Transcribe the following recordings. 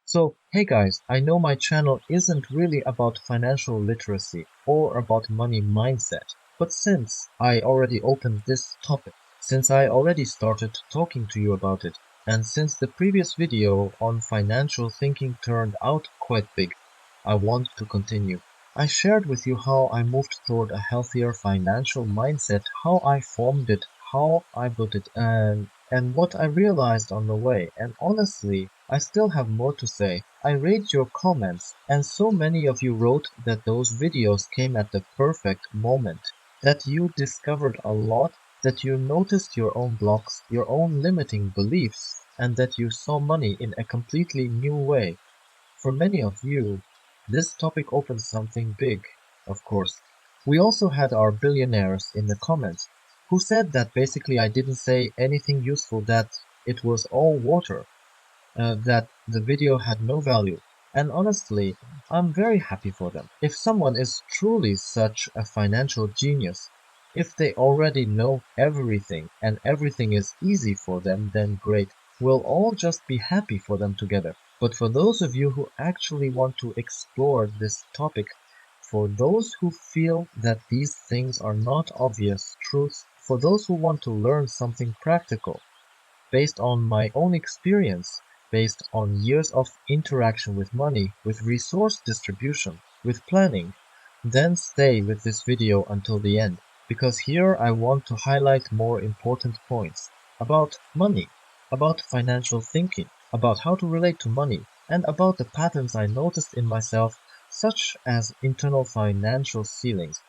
So, hey guys, I know my channel isn't really about financial literacy or about money mindset, but since I already opened this topic, since I already started talking to you about it, and since the previous video on financial thinking turned out quite big, I want to continue. I shared with you how I moved toward a healthier financial mindset, how I formed it, how I built it, and what I realized on the way. And honestly, I still have more to say. I read your comments, and so many of you wrote that those videos came at the perfect moment, that you discovered a lot, that you noticed your own blocks, your own limiting beliefs, and that you saw money in a completely new way. For many of you, this topic opens something big, of course. We also had our billionaires in the comments who said that basically I didn't say anything useful, that it was all water, that the video had no value. And honestly, I'm very happy for them. If someone is truly such a financial genius, if they already know everything and everything is easy for them, then great. We'll all just be happy for them together. But for those of you who actually want to explore this topic, for those who feel that these things are not obvious truths, for those who want to learn something practical, based on my own experience, based on years of interaction with money, with resource distribution, with planning, then stay with this video until the end, because here I want to highlight more important points about money, about financial thinking, about how to relate to money, and about the patterns I noticed in myself, such as internal financial ceilings.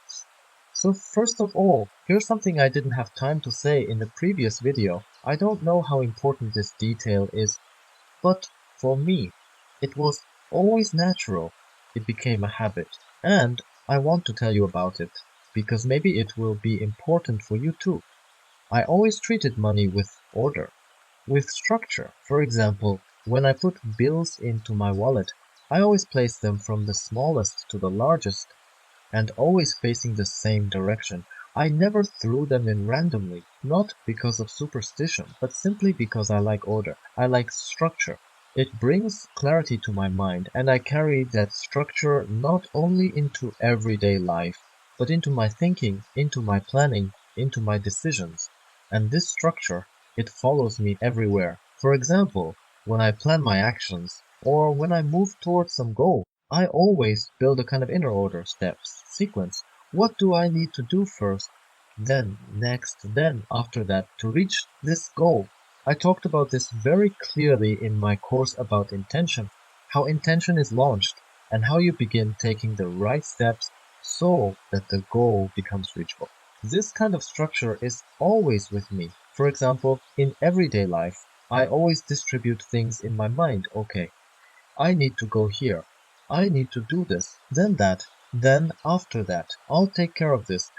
So first of all, here's something I didn't have time to say in the previous video. I don't know how important this detail is, but for me, it was always natural. It became a habit. And I want to tell you about it, because maybe it will be important for you too. I always treated money with order, with structure. For example, when I put bills into my wallet, I always placed them from the smallest to the largest, and always facing the same direction. I never threw them in randomly, not because of superstition, but simply because I like order. I like structure. It brings clarity to my mind, and I carry that structure not only into everyday life, but into my thinking, into my planning, into my decisions. And this structure, it follows me everywhere. For example, when I plan my actions, or when I move towards some goal, I always build a kind of inner order, steps, sequence. What do I need to do first? Then, next, then, after that, to reach this goal. I talked about this very clearly in my course about intention, how intention is launched, and how you begin taking the right steps so that the goal becomes reachable. This kind of structure is always with me. For example, in everyday life, I always distribute things in my mind. Okay, I need to go here. I need to do this, then that, then after that. I'll take care of this.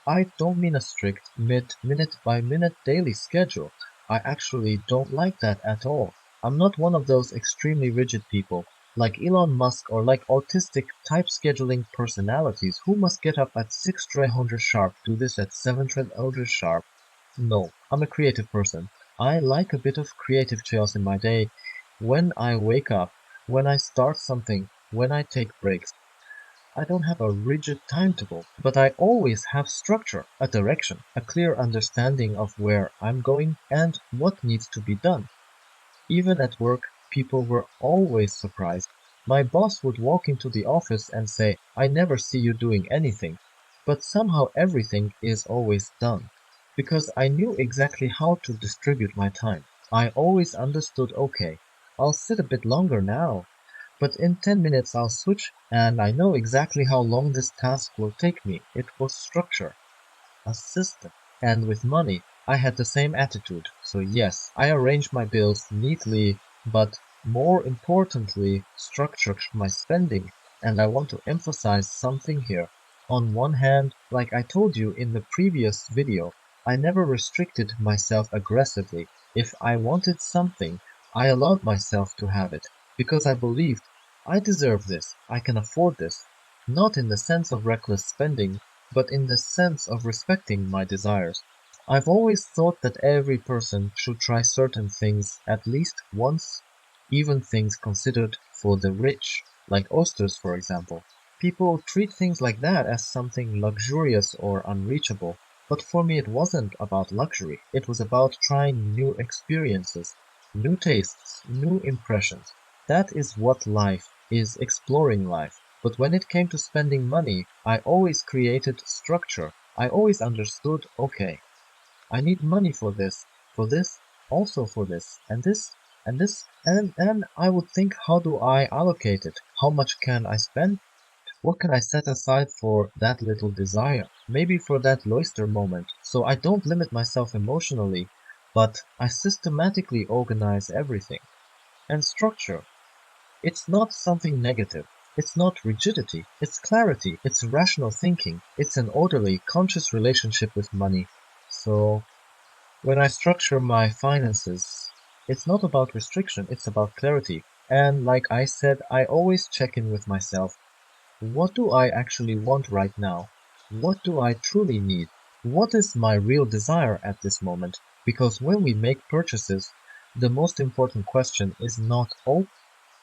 I don't mean a strict minute by minute daily schedule. I actually don't like that at all. I'm not one of those extremely rigid people, like Elon Musk or like autistic type scheduling personalities who must get up at 600 sharp, do this at 700 sharp. No, I'm a creative person. I like a bit of creative chaos in my day. When I wake up, when I start something, when I take breaks, I don't have a rigid timetable, but I always have structure, a direction, a clear understanding of where I'm going and what needs to be done. Even at work, people were always surprised. My boss would walk into the office and say, "I never see you doing anything." But somehow everything is always done. Because I knew exactly how to distribute my time. I always understood, okay, I'll sit a bit longer now, but in 10 minutes I'll switch, and I know exactly how long this task will take me. It was structure, a system. And with money, I had the same attitude. So yes, I arranged my bills neatly, but more importantly, structured my spending. And I want to emphasize something here. On one hand, like I told you in the previous video, I never restricted myself aggressively. If I wanted something, I allowed myself to have it, because I believed I deserve this, I can afford this. Not in the sense of reckless spending, but in the sense of respecting my desires. I've always thought that every person should try certain things at least once, even things considered for the rich, like oysters, for example. People treat things like that as something luxurious or unreachable. But for me, it wasn't about luxury. It was about trying new experiences, new tastes, new impressions. That is what life is, exploring life. But when it came to spending money, I always created structure. I always understood, okay, I need money for this, also for this, and this, and I would think, how do I allocate it? How much can I spend? What can I set aside for that little desire? Maybe for that loister moment. So I don't limit myself emotionally, but I systematically organize everything. And structure, it's not something negative. It's not rigidity. It's clarity. It's rational thinking. It's an orderly, conscious relationship with money. So when I structure my finances, it's not about restriction, it's about clarity. And like I said, I always check in with myself. What do I actually want right now? What do I truly need? What is my real desire at this moment? Because when we make purchases, the most important question is not, oh,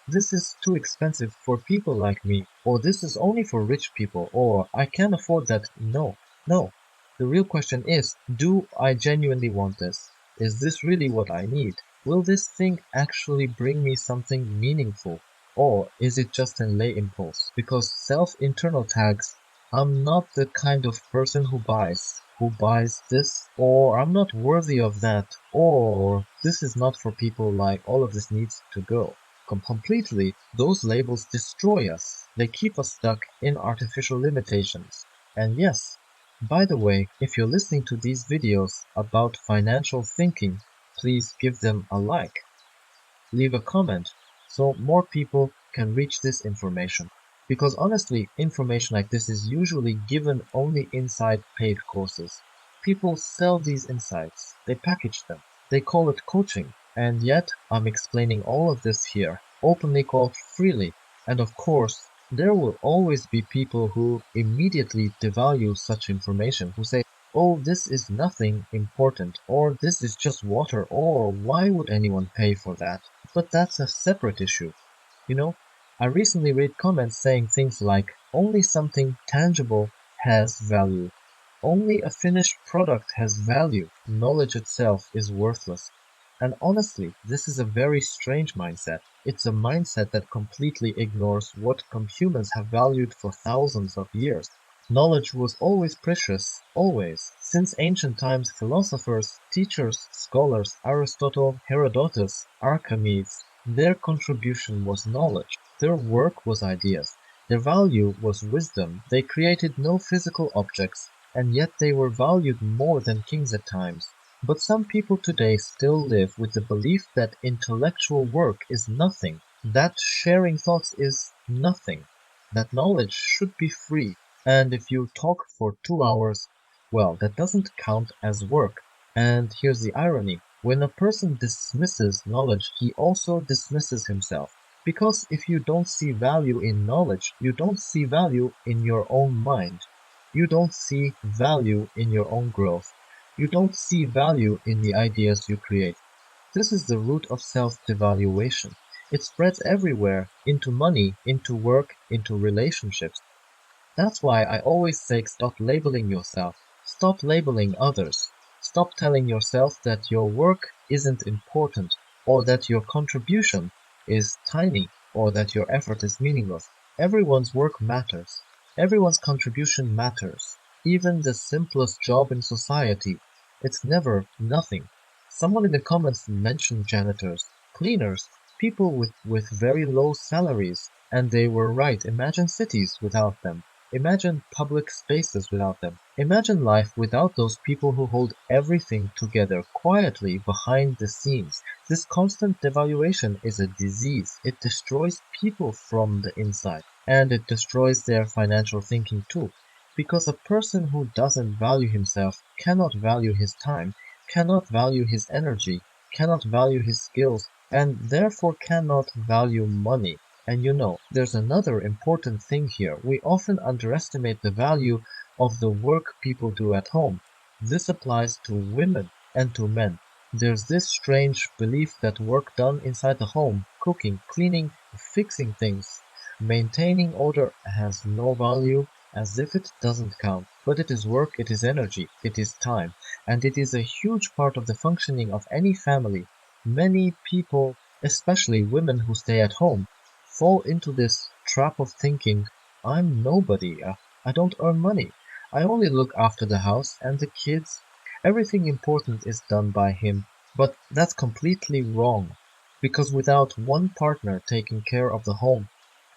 this is too expensive for people like me, or this is only for rich people, or I can't afford that. No, no. The real question is, do I genuinely want this? Is this really what I need? Will this thing actually bring me something meaningful? Or is it just a lay impulse? Because self-internal tags, I'm not the kind of person who buys this, or I'm not worthy of that, or this is not for people, like all of this needs to go completely. Those labels destroy us. They keep us stuck in artificial limitations. And yes, by the way, if you're listening to these videos about financial thinking, please give them a like, leave a comment, so more people can reach this information. Because honestly, information like this is usually given only inside paid courses. People sell these insights, they package them, they call it coaching, and yet I'm explaining all of this here, openly, called freely. And of course, there will always be people who immediately devalue such information, who say, oh, this is nothing important, or this is just water, or why would anyone pay for that? But that's a separate issue. You know, I recently read comments saying things like, only something tangible has value. Only a finished product has value. Knowledge itself is worthless. And honestly, this is a very strange mindset. It's a mindset that completely ignores what humans have valued for thousands of years. Knowledge was always precious, always. Since ancient times, philosophers, teachers, scholars, Aristotle, Herodotus, Archimedes, their contribution was knowledge. Their work was ideas. Their value was wisdom. They created no physical objects, and yet they were valued more than kings at times. But some people today still live with the belief that intellectual work is nothing, that sharing thoughts is nothing, that knowledge should be free, and if you talk for 2 hours, well, that doesn't count as work. And here's the irony. When a person dismisses knowledge, he also dismisses himself. Because if you don't see value in knowledge, you don't see value in your own mind. You don't see value in your own growth. You don't see value in the ideas you create. This is the root of self-devaluation. It spreads everywhere, into money, into work, into relationships. That's why I always say, stop labeling yourself. Stop labeling others. Stop telling yourself that your work isn't important, or that your contribution is tiny, or that your effort is meaningless. Everyone's work matters. Everyone's contribution matters. Even the simplest job in society. It's never nothing. Someone in the comments mentioned janitors, cleaners, people with very low salaries, and they were right. Imagine cities without them. Imagine public spaces without them. Imagine life without those people who hold everything together quietly behind the scenes. This constant devaluation is a disease. It destroys people from the inside, and it destroys their financial thinking too. Because a person who doesn't value himself cannot value his time, cannot value his energy, cannot value his skills, and therefore cannot value money. And there's another important thing here. We often underestimate the value of the work people do at home. This applies to women and to men. There's this strange belief that work done inside the home cooking, cleaning, fixing things. Maintaining order has no value, as if it doesn't count. But it is work, it is energy, it is time, and it is a huge part of the functioning of any family. Many people, especially women who stay at home, fall into this trap of thinking, I'm nobody, I don't earn money, I only look after the house and the kids. Everything important is done by him. But that's completely wrong, because without one partner taking care of the home,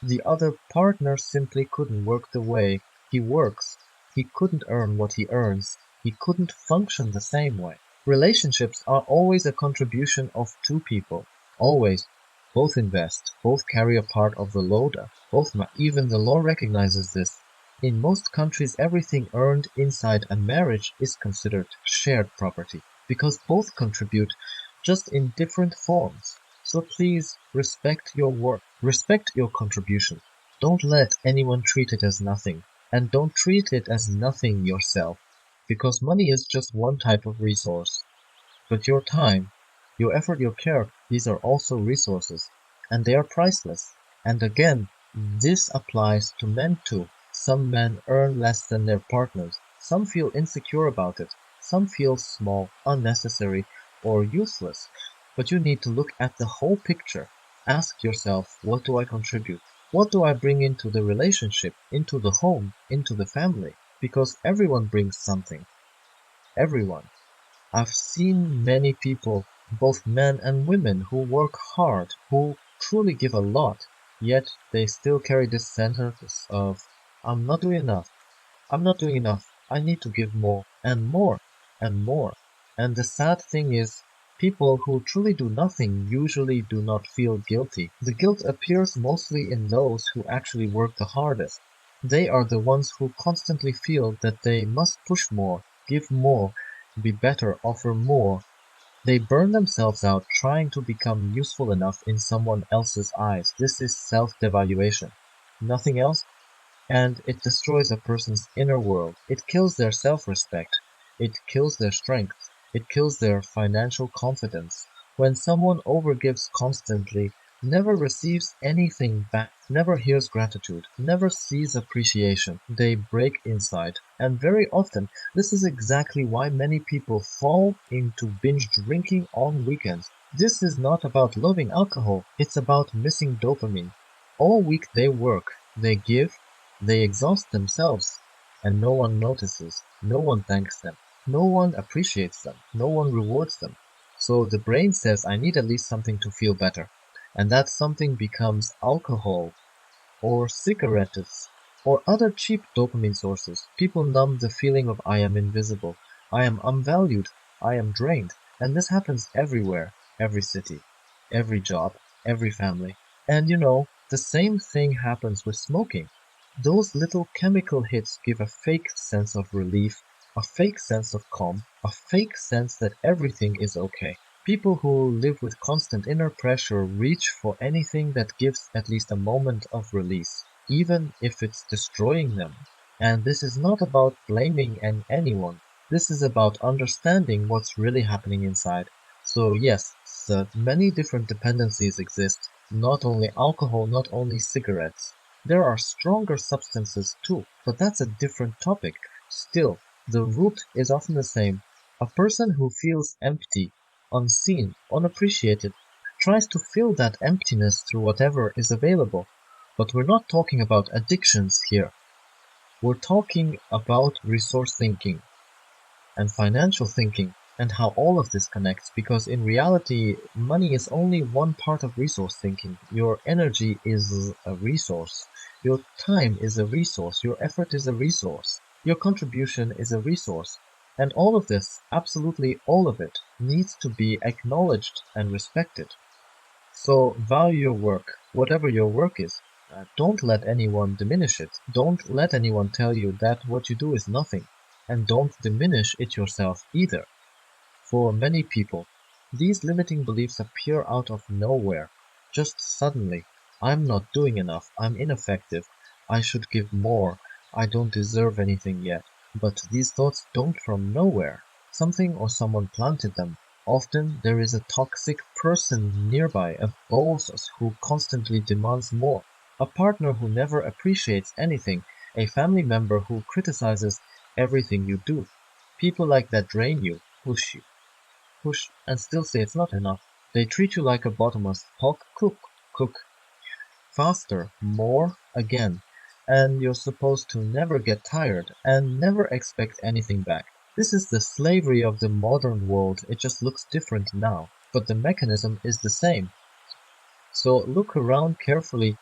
the other partner simply couldn't work the way he works. He couldn't earn what he earns. He couldn't function the same way. Relationships are always a contribution of two people. Always. Both invest. Both carry a part of the load. Even the law recognizes this. In most countries, everything earned inside a marriage is considered shared property because both contribute, just in different forms. So please respect your work, respect your contribution. Don't let anyone treat it as nothing, and don't treat it as nothing yourself, because money is just one type of resource. But your time, your effort, your care, these are also resources, and they are priceless. And again, this applies to men too. Some men earn less than their partners. Some feel insecure about it. Some feel small, unnecessary, or useless. But you need to look at the whole picture. Ask yourself, what do I contribute? What do I bring into the relationship, into the home, into the family? Because everyone brings something. Everyone. I've seen many people, both men and women, who work hard, who truly give a lot, yet they still carry this sentence of, I'm not doing enough, I'm not doing enough, I need to give more, and more, and more. And the sad thing is, people who truly do nothing usually do not feel guilty. The guilt appears mostly in those who actually work the hardest. They are the ones who constantly feel that they must push more, give more, be better, offer more. They burn themselves out trying to become useful enough in someone else's eyes. This is self-devaluation. Nothing else, and it destroys a person's inner world. It kills their self-respect. It kills their strength. It kills their financial confidence. When someone overgives constantly, never receives anything back, never hears gratitude, never sees appreciation, they break inside. And very often, this is exactly why many people fall into binge drinking on weekends. This is not about loving alcohol, it's about missing dopamine. All week they work, they give, they exhaust themselves, and no one notices, no one thanks them, no one appreciates them, no one rewards them. So the brain says, I need at least something to feel better. And that something becomes alcohol, or cigarettes, or other cheap dopamine sources. People numb the feeling of I am invisible, I am unvalued, I am drained. And this happens everywhere, every city, every job, every family. And the same thing happens with smoking. Those little chemical hits give a fake sense of relief, a fake sense of calm, a fake sense that everything is okay. People who live with constant inner pressure reach for anything that gives at least a moment of release, even if it's destroying them. And this is not about blaming anyone. This is about understanding what's really happening inside. So yes, many different dependencies exist. Not only alcohol, not only cigarettes. There are stronger substances too, but that's a different topic. Still, the root is often the same. A person who feels empty, unseen, unappreciated, tries to fill that emptiness through whatever is available. But we're not talking about addictions here. We're talking about resource thinking and financial thinking and how all of this connects, because in reality, money is only one part of resource thinking. Your energy is a resource. Your time is a resource. Your effort is a resource. Your contribution is a resource. And all of this, absolutely all of it, needs to be acknowledged and respected. So value your work, whatever your work is. Don't let anyone diminish it. Don't let anyone tell you that what you do is nothing. And don't diminish it yourself either. For many people, these limiting beliefs appear out of nowhere, just suddenly. I'm not doing enough, I'm ineffective, I should give more, I don't deserve anything yet. But these thoughts don't from nowhere. Something or someone planted them. Often there is a toxic person nearby, a boss who constantly demands more, a partner who never appreciates anything, a family member who criticizes everything you do. People like that drain you, push, and still say it's not enough. They treat you like a bottomless hawk cook, faster, more, again, and you're supposed to never get tired and never expect anything back. This is the slavery of the modern world. It just looks different now, but the mechanism is the same. So look around carefully.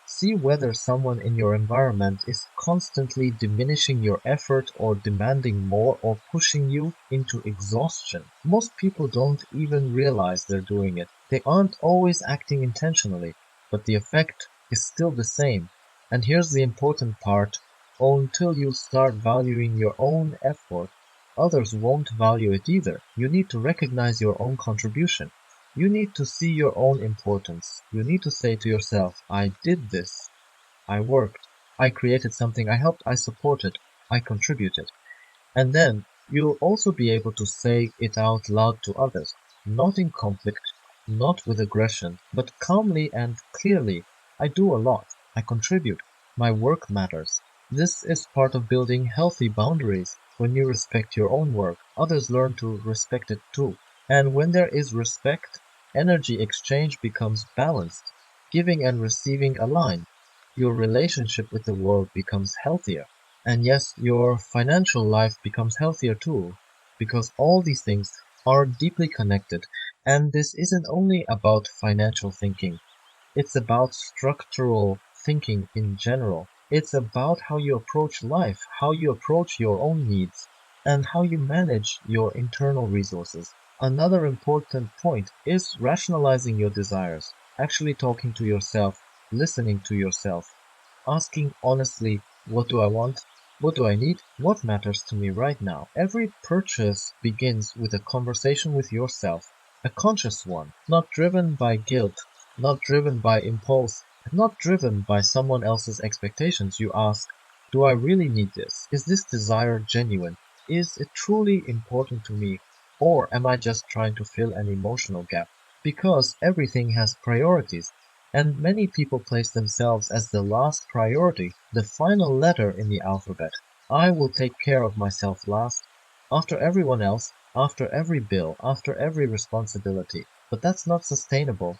See whether someone in your environment is constantly diminishing your effort or demanding more or pushing you into exhaustion. Most people don't even realize they're doing it. They aren't always acting intentionally, but the effect is still the same. And here's the important part. Until you start valuing your own effort, others won't value it either. You need to recognize your own contribution. You need to see your own importance. You need to say to yourself, I did this. I worked. I created something. I helped. I supported. I contributed. And then you'll also be able to say it out loud to others, not in conflict, not with aggression, but calmly and clearly. I do a lot. I contribute. My work matters. This is part of building healthy boundaries. When you respect your own work, others learn to respect it too. And when there is respect, energy exchange becomes balanced. Giving and receiving align. Your relationship with the world becomes healthier. And yes, your financial life becomes healthier too, because all these things are deeply connected. And this isn't only about financial thinking, it's about structural thinking in general. It's about how you approach life, how you approach your own needs, and how you manage your internal resources. Another important point is rationalizing your desires, actually talking to yourself, listening to yourself, asking honestly, what do I want? What do I need? What matters to me right now? Every purchase begins with a conversation with yourself, a conscious one, not driven by guilt, not driven by impulse, not driven by someone else's expectations. You ask, do I really need this? Is this desire genuine? Is it truly important to me? Or am I just trying to fill an emotional gap? Because everything has priorities. And many people place themselves as the last priority, the final letter in the alphabet. I will take care of myself last, after everyone else, after every bill, after every responsibility. But that's not sustainable.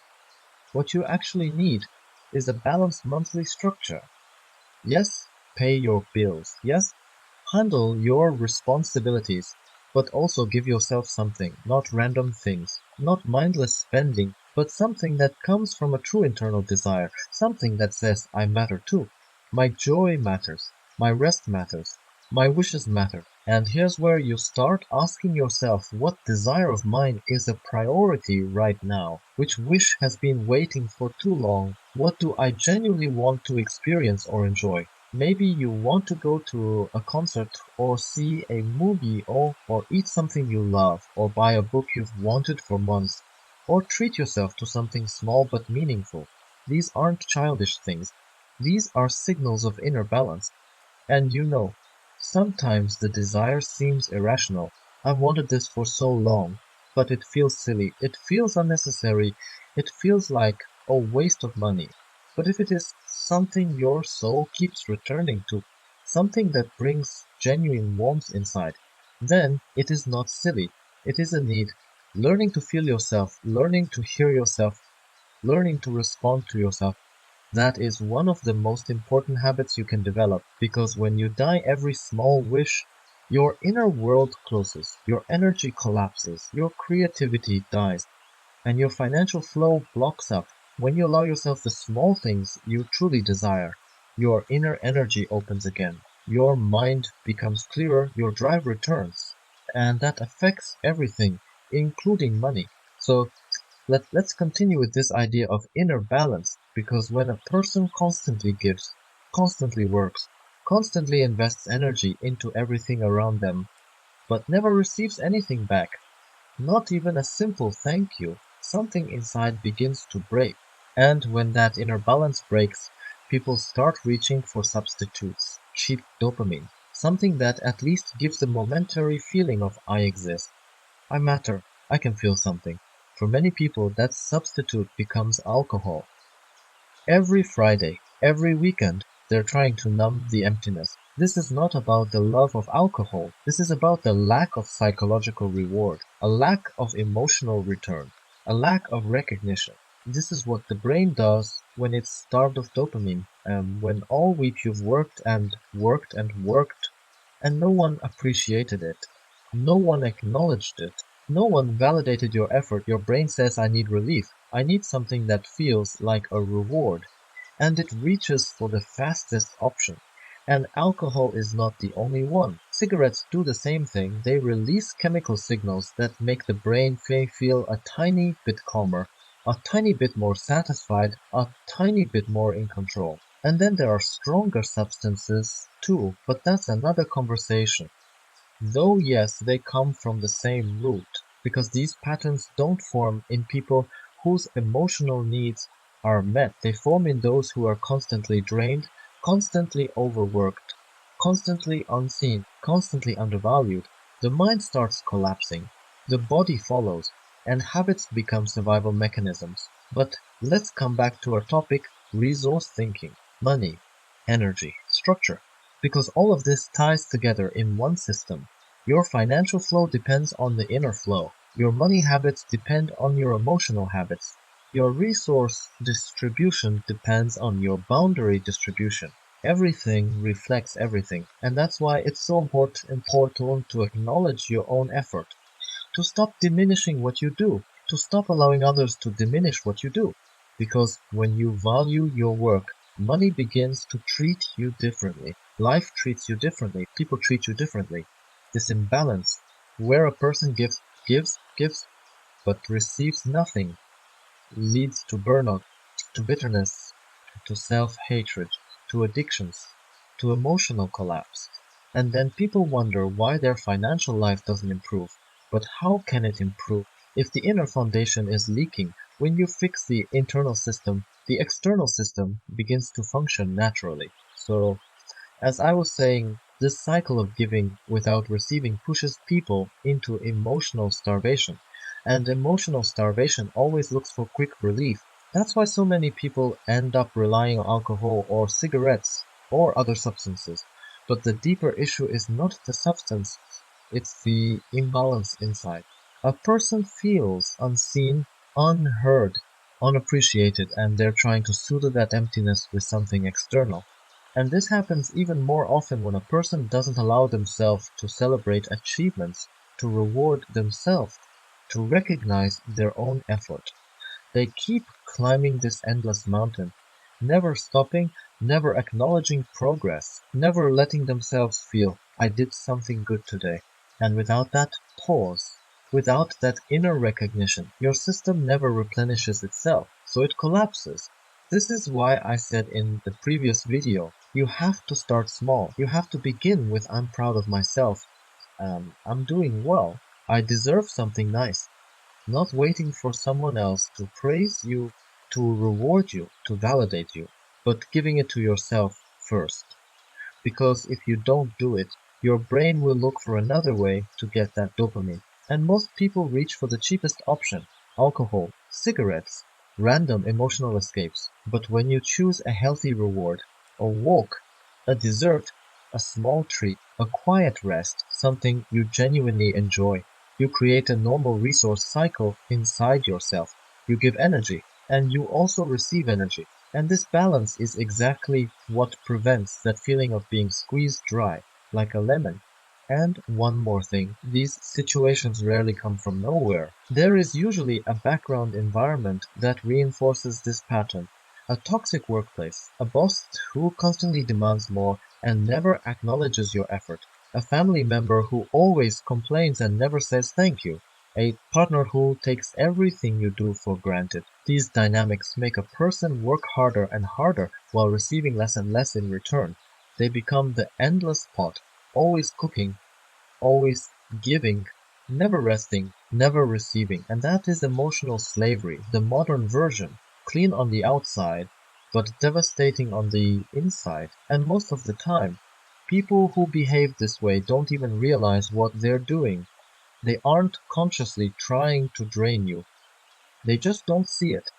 What you actually need is a balanced monthly structure. Yes, pay your bills. Yes, handle your responsibilities, but also give yourself something, not random things, not mindless spending, but something that comes from a true internal desire, something that says, I matter too. My joy matters. My rest matters. My wishes matter. And here's where you start asking yourself what desire of mine is a priority right now, which wish has been waiting for too long, what do I genuinely want to experience or enjoy. Maybe you want to go to a concert or see a movie or eat something you love or buy a book you've wanted for months or treat yourself to something small but meaningful. These aren't childish things. These are signals of inner balance. And sometimes the desire seems irrational. I've wanted this for so long, but it feels silly. It feels unnecessary. It feels like a waste of money. But if it is something your soul keeps returning to, something that brings genuine warmth inside, then it is not silly. It is a need. Learning to feel yourself, learning to hear yourself, learning to respond to yourself, that is one of the most important habits you can develop, because when you die every small wish, your inner world closes, your energy collapses, your creativity dies, and your financial flow blocks up. When you allow yourself the small things you truly desire, your inner energy opens again. Your mind becomes clearer, your drive returns, and that affects everything, including money. So let's continue with this idea of inner balance, because when a person constantly gives, constantly works, constantly invests energy into everything around them, but never receives anything back, not even a simple thank you, something inside begins to break. And when that inner balance breaks, people start reaching for substitutes, cheap dopamine, something that at least gives a momentary feeling of I exist, I matter, I can feel something. For many people, that substitute becomes alcohol. Every Friday, every weekend, they're trying to numb the emptiness. This is not about the love of alcohol. This is about the lack of psychological reward, a lack of emotional return, a lack of recognition. This is what the brain does when it's starved of dopamine. When all week you've worked and worked and worked, and no one appreciated it. No one acknowledged it. No one validated your effort. Your brain says, I need relief. I need something that feels like a reward. And it reaches for the fastest option. And alcohol is not the only one. Cigarettes do the same thing. They release chemical signals that make the brain feel a tiny bit calmer, a tiny bit more satisfied, a tiny bit more in control. And then there are stronger substances too, but that's another conversation. Though yes, they come from the same root, because these patterns don't form in people whose emotional needs are met. They form in those who are constantly drained, constantly overworked, constantly unseen, constantly undervalued. The mind starts collapsing, the body follows, and habits become survival mechanisms. But let's come back to our topic, resource thinking, money, energy, structure. Because all of this ties together in one system. Your financial flow depends on the inner flow. Your money habits depend on your emotional habits. Your resource distribution depends on your boundary distribution. Everything reflects everything, and that's why it's so important to acknowledge your own effort, to stop diminishing what you do, to stop allowing others to diminish what you do. Because when you value your work, money begins to treat you differently. Life treats you differently. People treat you differently. This imbalance, where a person gives, but receives nothing, leads to burnout, to bitterness, to self-hatred, to addictions, to emotional collapse. And then people wonder why their financial life doesn't improve. But how can it improve if the inner foundation is leaking? When you fix the internal system, the external system begins to function naturally. So as I was saying, this cycle of giving without receiving pushes people into emotional starvation. And emotional starvation always looks for quick relief. That's why so many people end up relying on alcohol or cigarettes or other substances. But the deeper issue is not the substance, it's the imbalance inside. A person feels unseen, unheard, unappreciated, and they're trying to soothe that emptiness with something external. And this happens even more often when a person doesn't allow themselves to celebrate achievements, to reward themselves, to recognize their own effort. They keep climbing this endless mountain, never stopping, never acknowledging progress, never letting themselves feel, I did something good today. And without that pause, without that inner recognition, your system never replenishes itself, so it collapses. This is why I said in the previous video, you have to start small. You have to begin with I'm proud of myself. I'm doing well. I deserve something nice. Not waiting for someone else to praise you, to reward you, to validate you, but giving it to yourself first. Because if you don't do it, your brain will look for another way to get that dopamine. And most people reach for the cheapest option, alcohol, cigarettes, random emotional escapes. But when you choose a healthy reward, a walk, a dessert, a small treat, a quiet rest, something you genuinely enjoy, you create a normal resource cycle inside yourself. You give energy, and you also receive energy. And this balance is exactly what prevents that feeling of being squeezed dry, like a lemon. And one more thing, these situations rarely come from nowhere. There is usually a background environment that reinforces this pattern. A toxic workplace, a boss who constantly demands more and never acknowledges your effort, a family member who always complains and never says thank you, a partner who takes everything you do for granted. These dynamics make a person work harder and harder while receiving less and less in return. They become the endless pot, always cooking, always giving, never resting, never receiving. And that is emotional slavery, the modern version, clean on the outside, but devastating on the inside. And most of the time, people who behave this way don't even realize what they're doing. They aren't consciously trying to drain you. They just don't see it.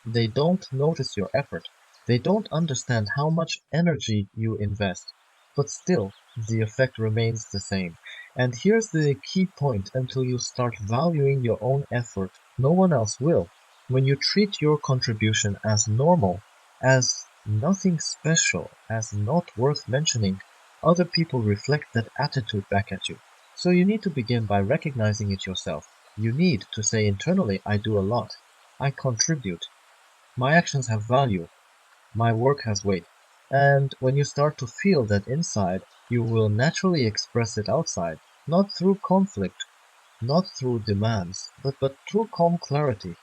They don't notice your effort. They don't understand how much energy you invest. But still, the effect remains the same. And here's the key point: until you start valuing your own effort, no one else will. When you treat your contribution as normal, as nothing special, as not worth mentioning, other people reflect that attitude back at you. So you need to begin by recognizing it yourself. You need to say internally, I do a lot. I contribute. My actions have value. My work has weight. And when you start to feel that inside, you will naturally express it outside, not through conflict, not through demands, but through calm clarity.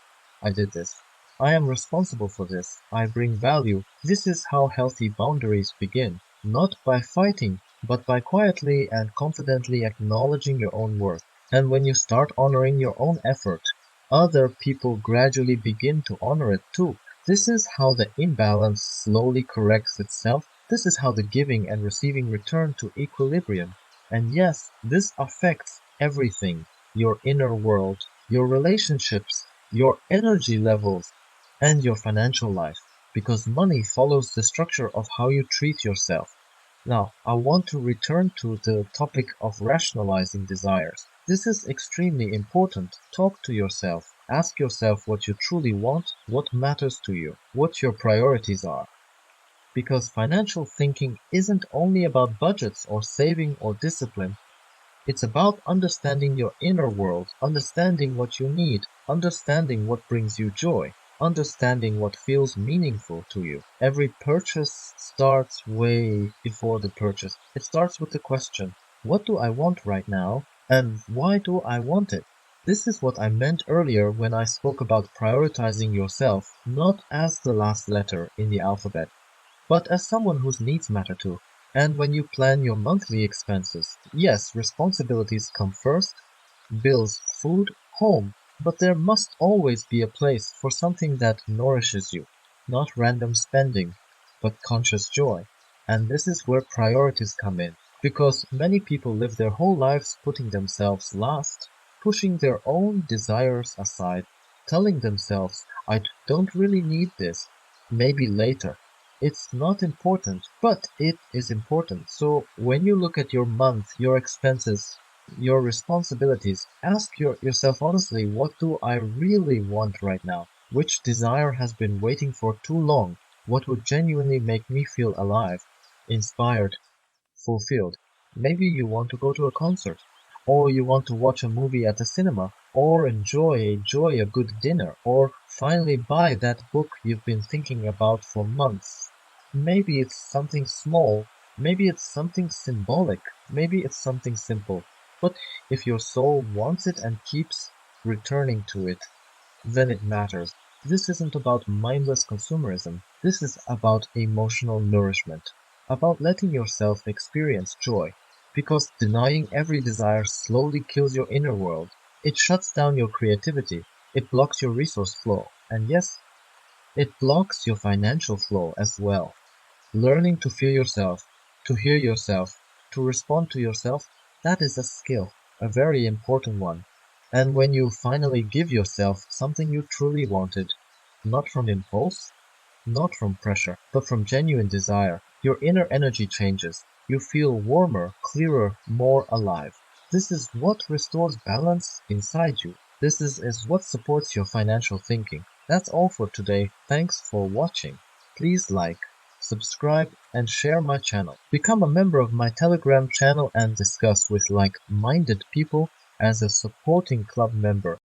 I did this. I am responsible for this. I bring value. This is how healthy boundaries begin, not by fighting, but by quietly and confidently acknowledging your own worth. And when you start honoring your own effort, other people gradually begin to honor it too. This is how the imbalance slowly corrects itself. This is how the giving and receiving return to equilibrium. And yes, this affects everything: your inner world, your relationships, your energy levels, and your financial life, because money follows the structure of how you treat yourself. Now, I want to return to the topic of rationalizing desires. This is extremely important. Talk to yourself. Ask yourself what you truly want, what matters to you, what your priorities are. Because financial thinking isn't only about budgets or saving or discipline. It's about understanding your inner world, understanding what you need, understanding what brings you joy, understanding what feels meaningful to you. Every purchase starts way before the purchase. It starts with the question, what do I want right now, and why do I want it? This is what I meant earlier when I spoke about prioritizing yourself, not as the last letter in the alphabet, but as someone whose needs matter too. And when you plan your monthly expenses, yes, responsibilities come first: bills, food, home, but there must always be a place for something that nourishes you, not random spending, but conscious joy. And this is where priorities come in, because many people live their whole lives putting themselves last, pushing their own desires aside, telling themselves, I don't really need this, maybe later. It's not important, but it is important. So when you look at your month, your expenses, your responsibilities, ask yourself honestly, what do I really want right now? Which desire has been waiting for too long? What would genuinely make me feel alive, inspired, fulfilled? Maybe you want to go to a concert, or you want to watch a movie at the cinema, or enjoy a good dinner, or finally buy that book you've been thinking about for months. Maybe it's something small, maybe it's something symbolic, maybe it's something simple. But if your soul wants it and keeps returning to it, then it matters. This isn't about mindless consumerism. This is about emotional nourishment, about letting yourself experience joy. Because denying every desire slowly kills your inner world. It shuts down your creativity. It blocks your resource flow. And yes, it blocks your financial flow as well. Learning to feel yourself, to hear yourself, to respond to yourself, that is a skill, a very important one. And when you finally give yourself something you truly wanted, not from impulse, not from pressure, but from genuine desire, your inner energy changes. You feel warmer, clearer, more alive. This is what restores balance inside you. This is what supports your financial thinking. That's all for today. Thanks for watching. Please like, subscribe, and share my channel. Become a member of my Telegram channel and discuss with like-minded people as a supporting club member.